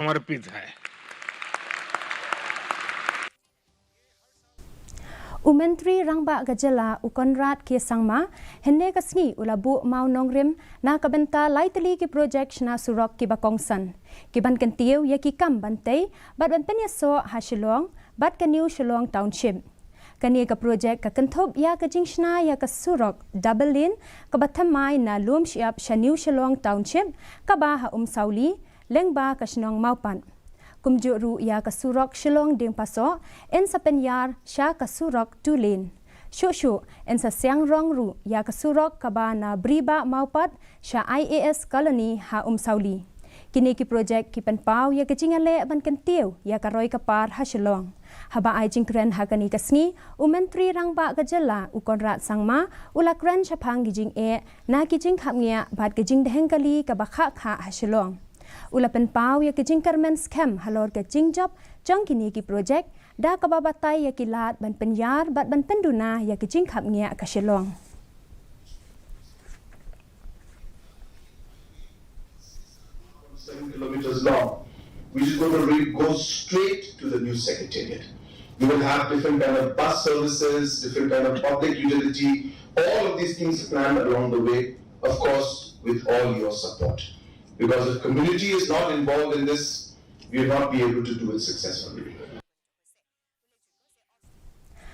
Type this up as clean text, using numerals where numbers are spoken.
समर्पित है। Myntri Rangbah Jylla Conrad ke Sangma henne kasni ulabu mau Nongrim na ka Bynta Tylli ki project Shna Suro ki bakongsan ki ban kan tiu ya ki kam bantei bat ban penya so ha Shillong bat ka New Shillong Township kani ka project ka kanthop ya ka jing Shna ya ka Suro double lane ka bathamai na lum shiap sha New Shillong Township ka ba ha Sauli lengba ka Shnong Maupan kumjuru ya kasurok Shillong ding paso en sa penyar sya kasurok tulin shushu en sa siang rong ru ya kasurok kabana briba maupat sya IAS colony ha Sauli kini ki project ki penpau ya kejingale ban kentiu ya karoi kapar ha Shillong haba ai jingkren ha kani kasni Myntri Rangbah Jylla Conrad Sangma ulakran chapang gijing na kijing khapngia bat kijing dehengkali kabakha kha ha Shillong ulapan pau ya kijing karmen scam halor ke job jang kini ki project da kababatai ya kilat ban penyar bat ban penduna ya kijing khapngia ka Shillong 7 kilometers long, which is going to go straight to the new secretariat. You will have different kind of bus services, different kind of public utility, all of these things planned along the way, of course, with all your support. Because if community is not involved in this, we will not be able to do it successfully.